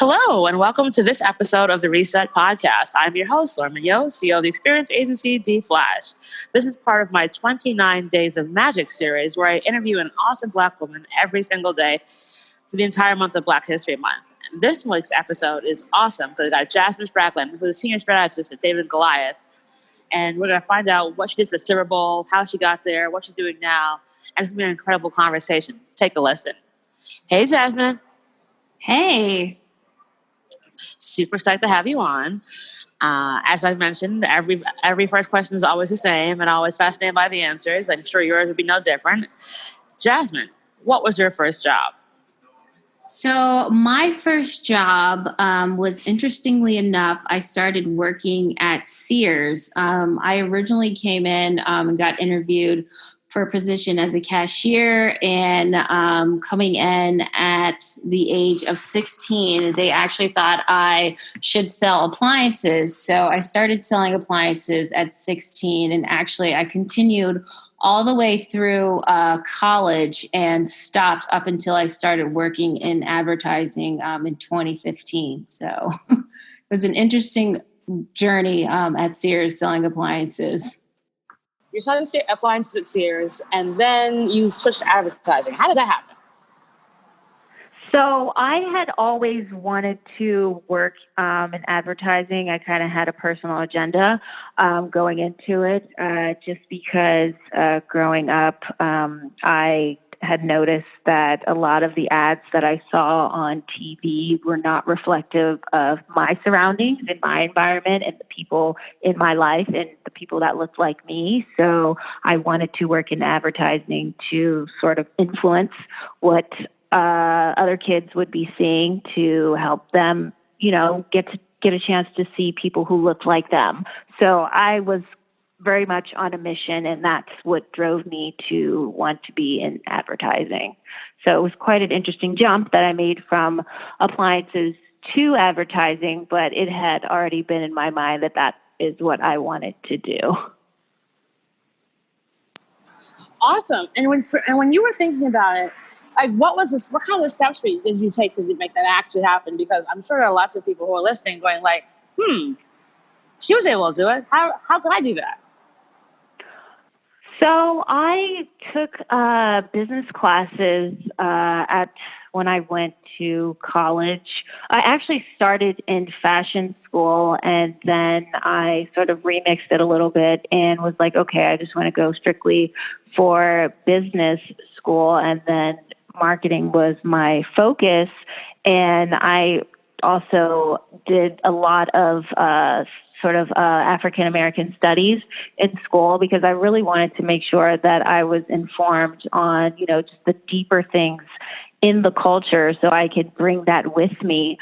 Hello, and welcome to this episode of the Reset Podcast. I'm your host, Lorman Yo, CEO of the experience agency D-Flash. This is part of my 29 Days of Magic series, where I interview an awesome Black woman every single day for the entire month of Black History Month. And this week's episode is awesome because I got Jasmine Spraglin, who's a senior strategist at David and Goliath, and we're going to find out what she did for the Super Bowl, how she got there, what she's doing now, and it's going to be an incredible conversation. Take a listen. Hey, Jasmine. Hey. Super psyched to have you on. As I mentioned, every first question is always the same, and always fascinated by the answers. I'm sure yours would be no different. Jasmine, what was your first job? So my first job was, interestingly enough, I started working at Sears. I originally came in and got interviewed for a position as a cashier, and coming in at the age of 16, they actually thought I should sell appliances. So I started selling appliances at 16, and actually I continued all the way through college and stopped up until I started working in advertising in 2015. So it was an interesting journey at Sears selling appliances. You're selling appliances at Sears, and then you switched to advertising. How does that happen? So I had always wanted to work in advertising. I kind of had a personal agenda going into it, just because growing up, I had noticed that a lot of the ads that I saw on TV were not reflective of my surroundings and my environment and the people in my life and the people that looked like me. So I wanted to work in advertising to sort of influence what other kids would be seeing, to help them, get a chance to see people who looked like them. So I was very much on a mission, and that's what drove me to want to be in advertising. So it was quite an interesting jump that I made from appliances to advertising, but it had already been in my mind that is what I wanted to do. Awesome. And when you were thinking about it, like, what kind of steps did you take to make that actually happen? Because I'm sure there are lots of people who are listening going like, she was able to do it. How could I do that? So I took business classes when I went to college. I actually started in fashion school, and then I sort of remixed it a little bit and was like, okay, I just want to go strictly for business school, and then marketing was my focus. And I also did a lot of African American studies in school, because I really wanted to make sure that I was informed on, just the deeper things in the culture, so I could bring that with me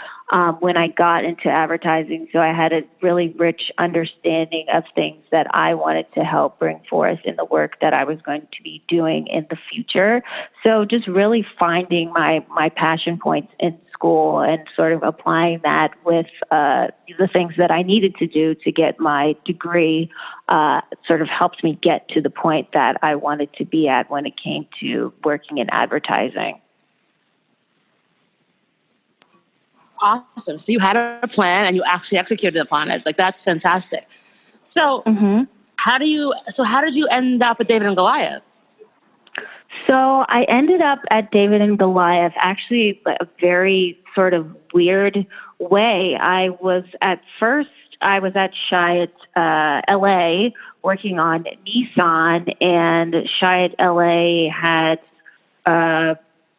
when I got into advertising. So I had a really rich understanding of things that I wanted to help bring forth in the work that I was going to be doing in the future. So just really finding my passion points in school and sort of applying that with the things that I needed to do to get my degree sort of helped me get to the point that I wanted to be at when it came to working in advertising. Awesome. So you had a plan and you actually executed upon it. Like, that's fantastic. So how did you end up at David and Goliath? So I ended up at David and Goliath, actually a very sort of weird way. I was at Chiat LA working on Nissan, and Chiat LA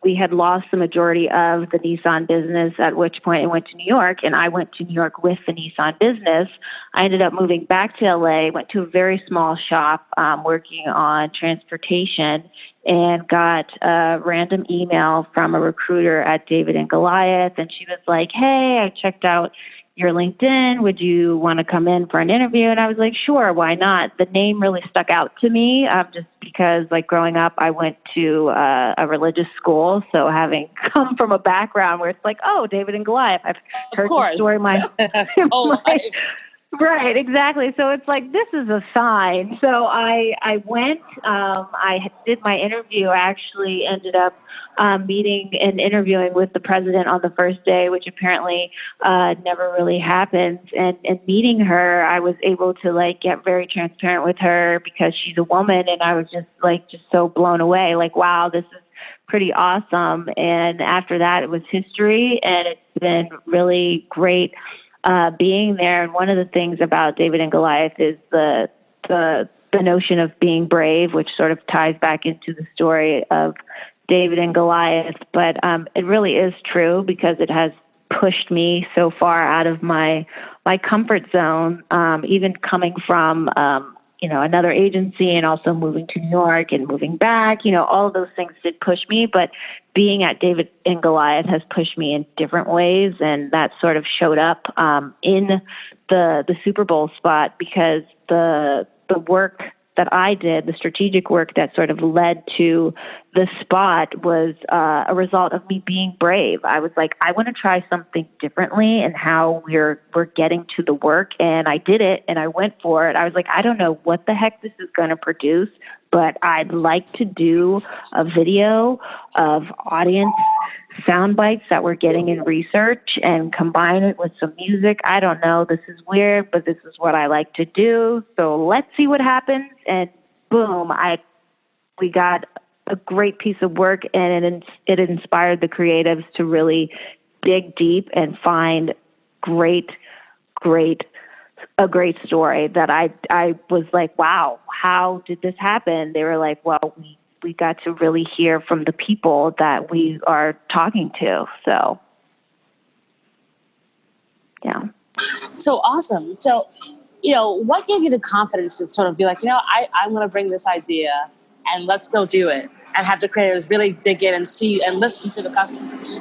we had lost the majority of the Nissan business, at which point I went to New York, and I went to New York with the Nissan business. I ended up moving back to LA, went to a very small shop working on transportation, and got a random email from a recruiter at David and Goliath. And she was like, hey, I checked out your LinkedIn. Would you want to come in for an interview? And I was like, sure, why not? The name really stuck out to me just because, like, growing up, I went to a religious school. So having come from a background where it's like, oh, David and Goliath, I've heard the story my whole life. Right, exactly. So it's like, this is a sign. So I went, did my interview. I actually ended up meeting and interviewing with the president on the first day, which apparently never really happens. And meeting her, I was able to like get very transparent with her because she's a woman. And I was just so blown away. Like, wow, this is pretty awesome. And after that, it was history, and it's been really great being there. And one of the things about David and Goliath is the notion of being brave, which sort of ties back into the story of David and Goliath. But it really is true because it has pushed me so far out of my comfort zone, even coming from another agency, and also moving to New York and moving back. All of those things did push me, but being at David and Goliath has pushed me in different ways, and that sort of showed up in the Super Bowl spot, because the work that I did, the strategic work that sort of led to the spot, was a result of me being brave. I was like, I want to try something differently in how we're getting to the work. And I did it, and I went for it. I was like, I don't know what the heck this is going to produce, but I'd like to do a video of audience sound bites that we're getting in research and combine it with some music. I don't know. This is weird, but this is what I like to do. So let's see what happens. And boom, we got a great piece of work, and it inspired the creatives to really dig deep and find a great story that I was like, wow, how did this happen? They were like, well, we got to really hear from the people that we are talking to. So, yeah. So awesome. So, what gave you the confidence to sort of be like, I'm going to bring this idea and let's go do it, and have the creators really dig in and see and listen to the customers?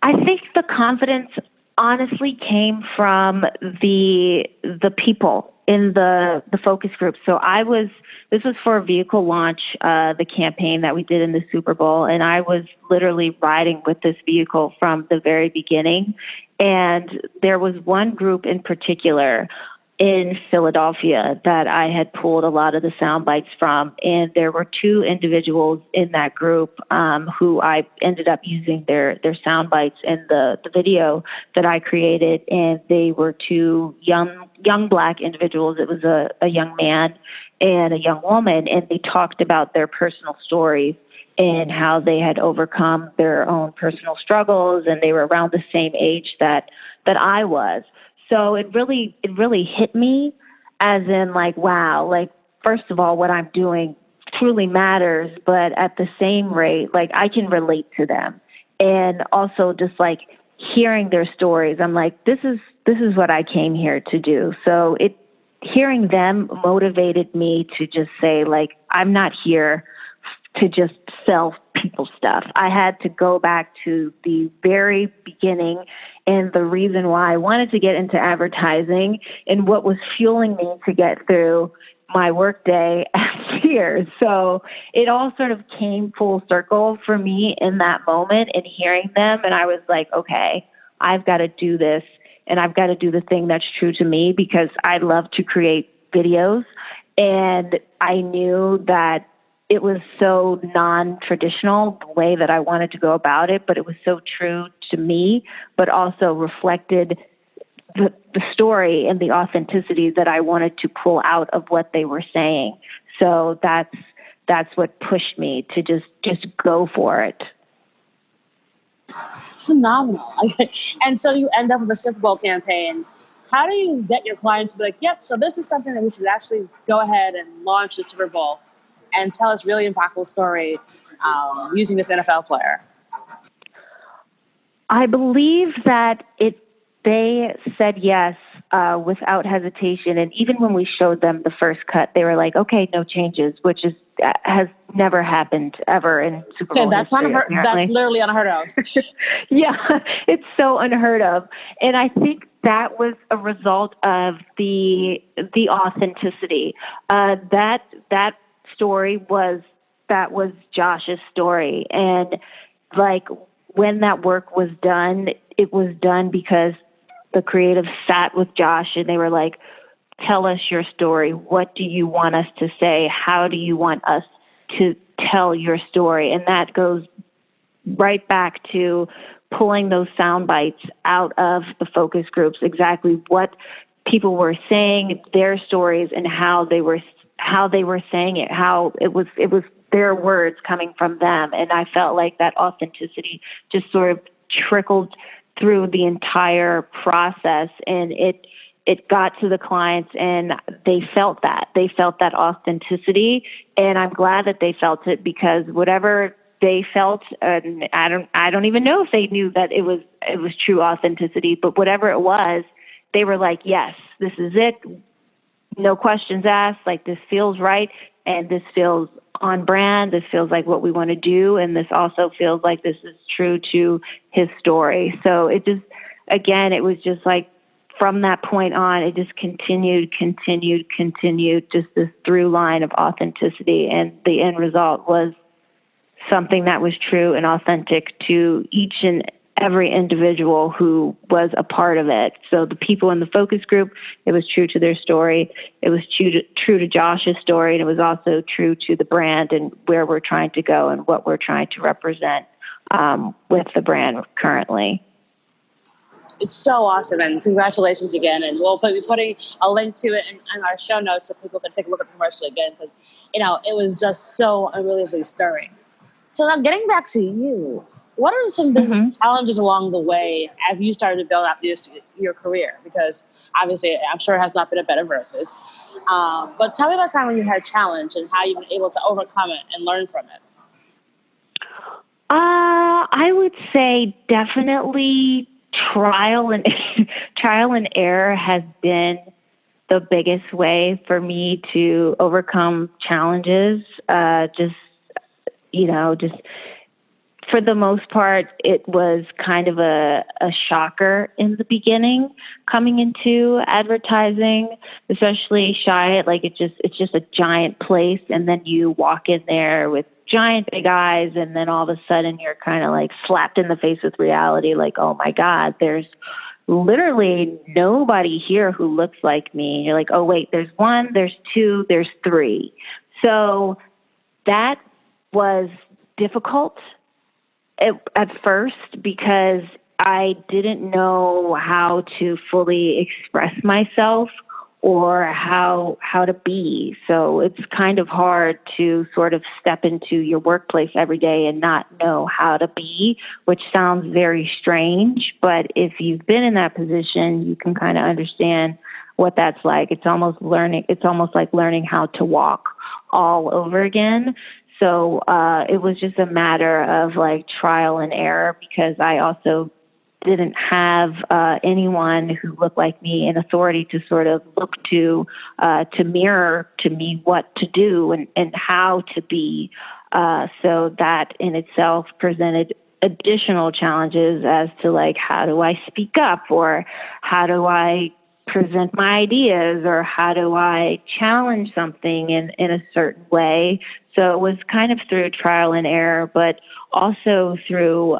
I think the confidence honestly came from the people in the focus group. So this was for a vehicle launch, the campaign that we did in the Super Bowl, and I was literally riding with this vehicle from the very beginning. And there was one group in particular in Philadelphia that I had pulled a lot of the sound bites from. And there were two individuals in that group who I ended up using their sound bites in the video that I created. And they were two young Black individuals. It was a young man and a young woman, and they talked about their personal stories and how they had overcome their own personal struggles, and they were around the same age that I was. So it really hit me, as in like, wow, like, first of all, what I'm doing truly matters, but at the same rate, like, I can relate to them. And also just like hearing their stories, I'm like, this is what I came here to do. So hearing them motivated me to just say, like, I'm not here to just sell people stuff. I had to go back to the very beginning and the reason why I wanted to get into advertising and what was fueling me to get through my workday at Sears. So it all sort of came full circle for me in that moment, and hearing them. And I was like, okay, I've got to do this, and I've got to do the thing that's true to me, because I love to create videos. And I knew that it was so non-traditional the way that I wanted to go about it, but it was so true to me, but also reflected the story and the authenticity that I wanted to pull out of what they were saying. So that's what pushed me to just go for it. Phenomenal. And so you end up with a Super Bowl campaign. How do you get your clients to be like, yep, so this is something that we should actually go ahead and launch the Super Bowl and tell us really impactful story using this NFL player? I believe that they said yes without hesitation. And even when we showed them the first cut, they were like, okay, no changes, which has never happened ever in Super Bowl history, that's literally unheard of. Yeah, it's so unheard of. And I think that was a result of the authenticity. That story was Josh's story. And like, when that work was done, it was done because the creatives sat with Josh and they were like, tell us your story. What do you want us to say? How do you want us to tell your story? And that goes right back to pulling those sound bites out of the focus groups, exactly what people were saying, their stories, and how they were saying it, how it was their words coming from them. And I felt like that authenticity just sort of trickled through the entire process, and it got to the clients, and they felt that authenticity. And I'm glad that they felt it, because whatever they felt, and I don't even know if they knew that it was true authenticity, but whatever it was, they were like, yes, this is it. No questions asked. Like, this feels right. And this feels on brand. This feels like what we want to do. And this also feels like this is true to his story. So it just, again, it was just like, from that point on, it just continued, just this through line of authenticity. And the end result was something that was true and authentic to each and every individual who was a part of it. So the people in the focus group, it was true to their story. It was true to Josh's story. And it was also true to the brand and where we're trying to go and what we're trying to represent with the brand currently. It's so awesome, and congratulations again. And we'll be putting a link to it in our show notes so people can take a look at the commercial again, because, it was just so unbelievably stirring. So now, getting back to you, what are some big challenges along the way as you started to build up your career? Because obviously, I'm sure it has not been a bed of roses. But tell me about a time when you had a challenge and how you've been able to overcome it and learn from it. I would say definitely trial and error has been the biggest way for me to overcome challenges. Just for the most part, it was kind of a shocker in the beginning coming into advertising, especially Chiat. Like, it's just a giant place, and then you walk in there with giant big eyes, and then all of a sudden you're kind of like slapped in the face with reality. Like, oh my God, there's literally nobody here who looks like me. And you're like, oh wait, there's one, there's two, there's three. So that was difficult at first, because I didn't know how to fully express myself or how to be. So it's kind of hard to sort of step into your workplace every day and not know how to be, which sounds very strange. But if you've been in that position, you can kind of understand what that's like. It's almost like learning how to walk all over again. So it was just a matter of like trial and error, because I also didn't have anyone who looked like me, an authority to sort of look to mirror to me what to do and how to be. So that in itself presented additional challenges as to like, how do I speak up, or how do I present my ideas, or how do I challenge something in a certain way. So it was kind of through trial and error, but also through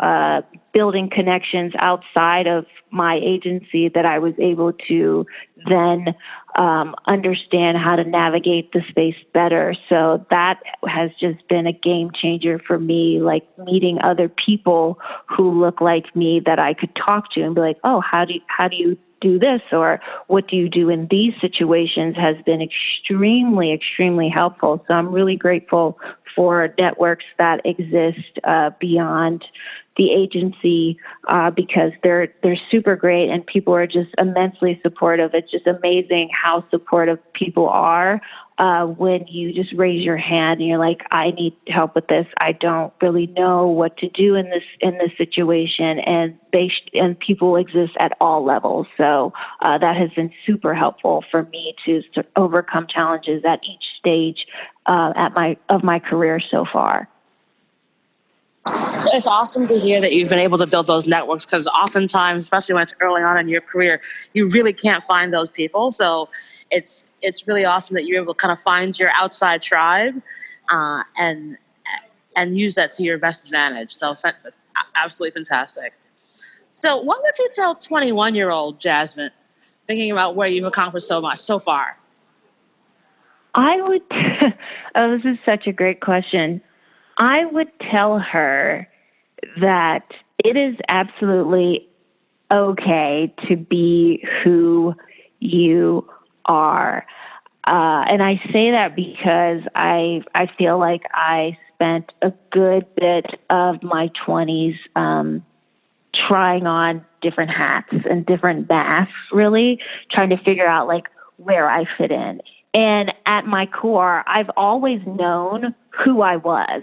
building connections outside of my agency that I was able to then understand how to navigate the space better. So that has just been a game changer for me, like meeting other people who look like me that I could talk to and be like, oh, how do you do this, or what do you do in these situations, has been extremely, extremely helpful. So I'm really grateful for networks that exist beyond the agency, because they're super great and people are just immensely supportive. It's just amazing how supportive people are when you just raise your hand and you're like, I need help with this. I don't really know what to do in this situation, and people exist at all levels. So that has been super helpful for me to overcome challenges at each stage of my career so far. It's awesome to hear that you've been able to build those networks, because oftentimes, especially when it's early on in your career, you really can't find those people. So it's really awesome that you're able to kind of find your outside tribe and use that to your best advantage. So absolutely fantastic. So what would you tell 21-year-old Jasmine, thinking about where you've accomplished so much so far? I would, oh, this is such a great question. I would tell her that it is absolutely okay to be who you are. And I say that because I feel like I spent a good bit of my 20s trying on different hats and different masks, really trying to figure out like where I fit in. And at my core, I've always known who I was,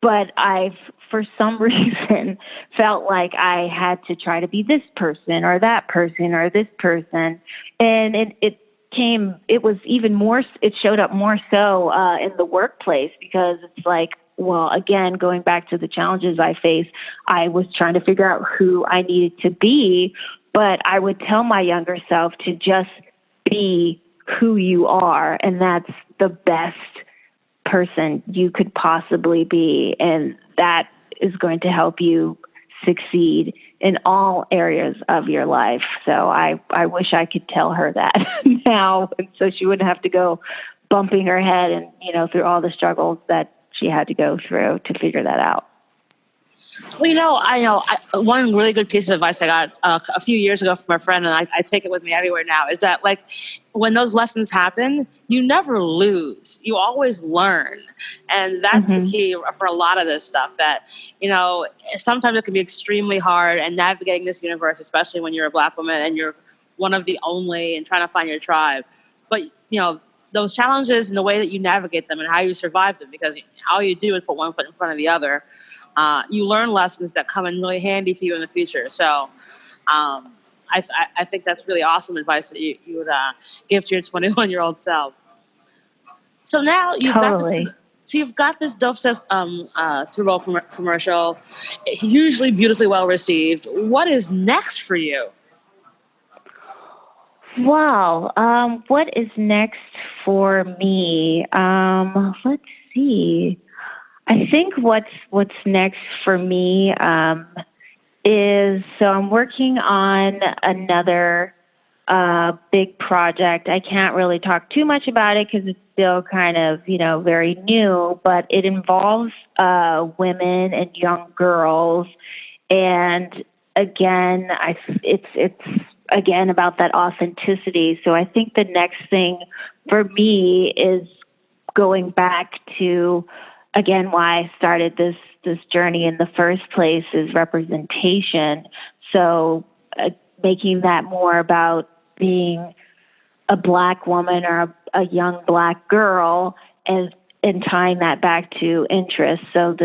but I've, for some reason, felt like I had to try to be this person or that person or this person. And it was even more, it showed up more so in the workplace, because it's like, well, again, going back to the challenges I faced, I was trying to figure out who I needed to be. But I would tell my younger self to just be who you are, and that's the best person you could possibly be. And that is going to help you succeed in all areas of your life. So I wish I could tell her that now, so she wouldn't have to go bumping her head and, through all the struggles that she had to go through to figure that out. Well, I know one really good piece of advice I got a few years ago from a friend, and I take it with me everywhere now, is that like when those lessons happen, you never lose. You always learn. And that's the key for a lot of this stuff, that, sometimes it can be extremely hard, and navigating this universe, especially when you're a Black woman and you're one of the only and trying to find your tribe. But, those challenges and the way that you navigate them and how you survive them, because all you do is put one foot in front of the other. You learn lessons that come in really handy for you in the future. So I think that's really awesome advice that you would give to your 21-year-old self. So now you've got this dope Super Bowl commercial, usually beautifully well received. What is next for you? Wow. What is next for me? Let's see. I think what's next for me is, so I'm working on another big project. I can't really talk too much about it because it's still kind of, very new, but it involves women and young girls. And again, it's again about that authenticity. So I think the next thing for me is going back to, again, why I started this journey in the first place, is representation. So making that more about being a Black woman or a young Black girl, and tying that back to interests. So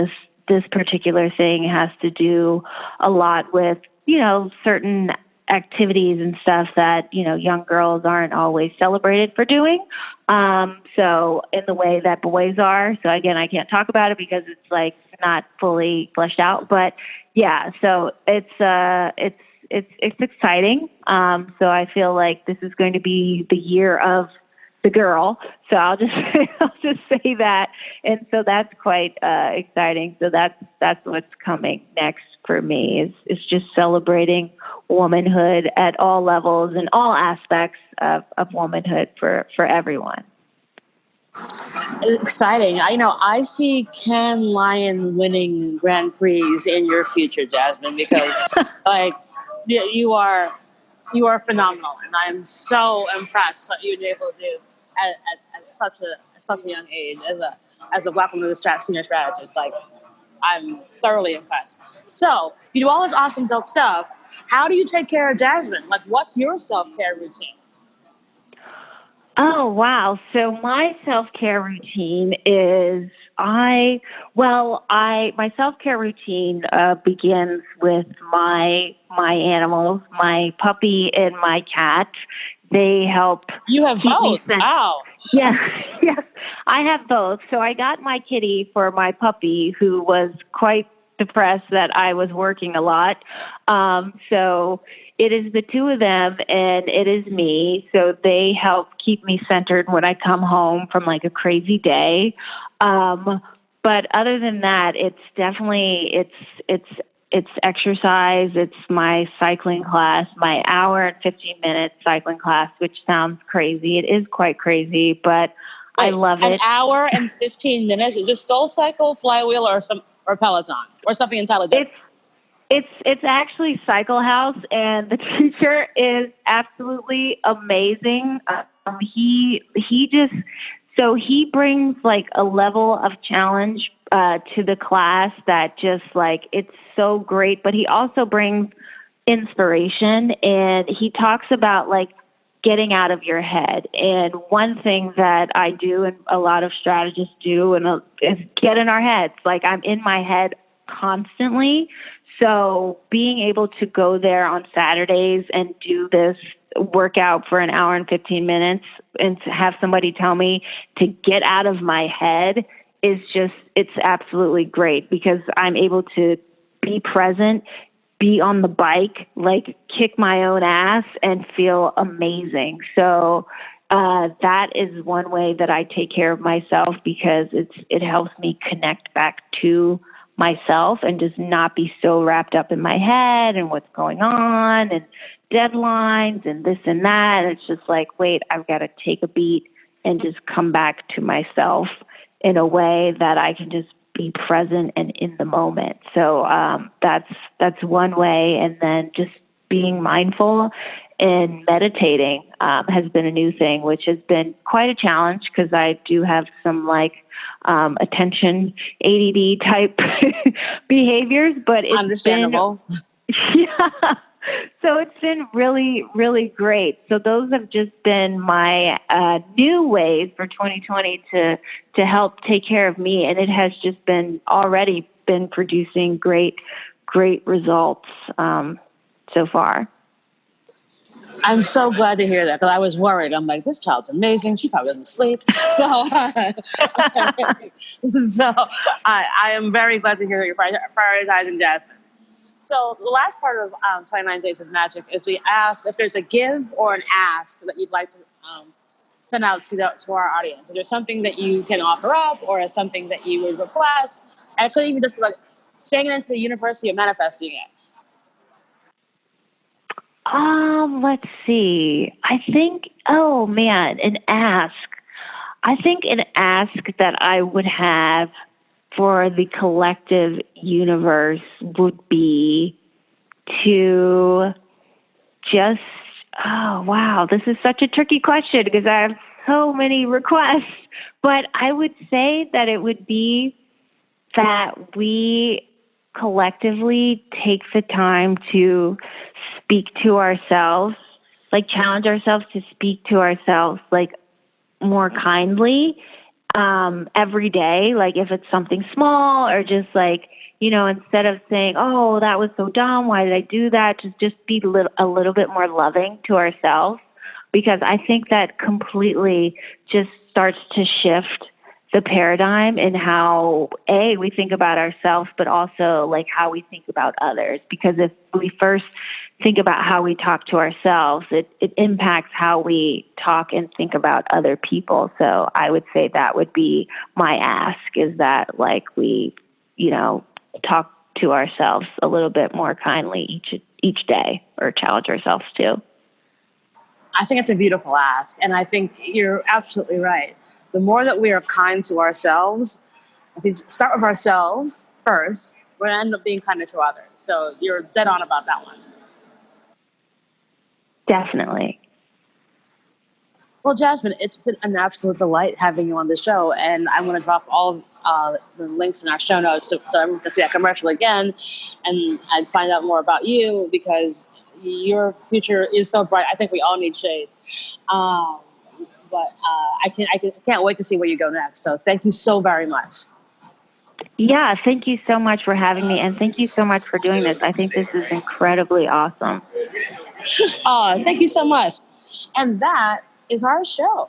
this particular thing has to do a lot with, certain activities and stuff that, young girls aren't always celebrated for doing. So in the way that boys are. So again, I can't talk about it because it's like not fully fleshed out, but yeah, so it's exciting. So I feel like this is going to be the year of the girl. So I'll just say that. And so that's quite exciting. So that's what's coming next for me, is just celebrating womanhood at all levels and all aspects of womanhood for everyone. Exciting. I see Cannes Lion winning Grand Prix in your future, Jasmine, because you are phenomenal, and I am so impressed what you've been able to do at such a young age as a Black woman as a senior strategist. Like, I'm thoroughly impressed. So you do all this awesome, dope stuff. How do you take care of Jasmine? Like, what's your self-care routine? Oh, wow. So my self-care routine is my self-care routine begins with my animals, my puppy and my cat. They help. You have both. Wow. Yes. I have both. So I got my kitty for my puppy, who was quite depressed that I was working a lot. So it is the two of them and it is me. So they help keep me centered when I come home from like a crazy day. But other than that, it's definitely, it's it's exercise. It's my cycling class, my hour and 15-minute cycling class, which sounds crazy. It is quite crazy, but I love it. An hour and 15 minutes? Is this Soul Cycle, Flywheel, or Peloton, or something entirely different? It's actually Cycle House, and the teacher is absolutely amazing. He brings like a level of challenge to the class that just like it's so great. But he also brings inspiration, and he talks about like getting out of your head. And one thing that I do, and a lot of strategists do, is get in our heads. Like I'm in my head constantly. So being able to go there on Saturdays and do this workout for an hour and 15 minutes and to have somebody tell me to get out of my head is just, it's absolutely great because I'm able to be present, be on the bike, like kick my own ass and feel amazing. So that is one way that I take care of myself because it helps me connect back to myself and just not be so wrapped up in my head and what's going on and deadlines and this and that. And it's just like, wait, I've got to take a beat and just come back to myself in a way that I can just be present and in the moment. So that's one way. And then just being mindful and meditating has been a new thing, which has been quite a challenge because I do have some like attention ADD type behaviors, but it's understandable. Yeah. So it's been really, really great. So those have just been my new ways for 2020 to help take care of me, and it has just been already been producing great results so far. I'm so glad to hear that because I was worried. I'm like, this child's amazing. She probably doesn't sleep. So, so I am very glad to hear that you're prioritizing Jasmine. So the last part of 29 Days of Magic is we asked if there's a give or an ask that you'd like to send out to our audience. Is there something that you can offer up or something that you would request? And it could even just be like saying it into the universe or manifesting it. Let's see. I think, an ask. I think an ask that I would have for the collective universe would be to just, this is such a tricky question because I have so many requests, but I would say that it would be that we collectively take the time to speak to ourselves, like challenge ourselves to speak to ourselves, like more kindly, every day. Like if it's something small or just like, instead of saying, oh, that was so dumb, why did I do that? Just be a little bit more loving to ourselves, because I think that completely just starts to shift the paradigm in how we think about ourselves, but also like how we think about others. Because if we first think about how we talk to ourselves, it impacts how we talk and think about other people. So I would say that would be my ask, is that like we, talk to ourselves a little bit more kindly each day, or challenge ourselves too. I think it's a beautiful ask. And I think you're absolutely right. The more that we are kind to ourselves, if we start with ourselves first, we're going to end up being kinder to others. So you're dead on about that one. Definitely. Well, Jasmine, it's been an absolute delight having you on the show. And I'm going to drop all the links in our show notes so everyone can see that commercial again and find out more about you, because your future is so bright. I think we all need shades. But I can't wait to see where you go next. So thank you so very much. Yeah, thank you so much for having me. And thank you so much for doing this. I think this is incredibly awesome. Oh, thank you so much. And that is our show.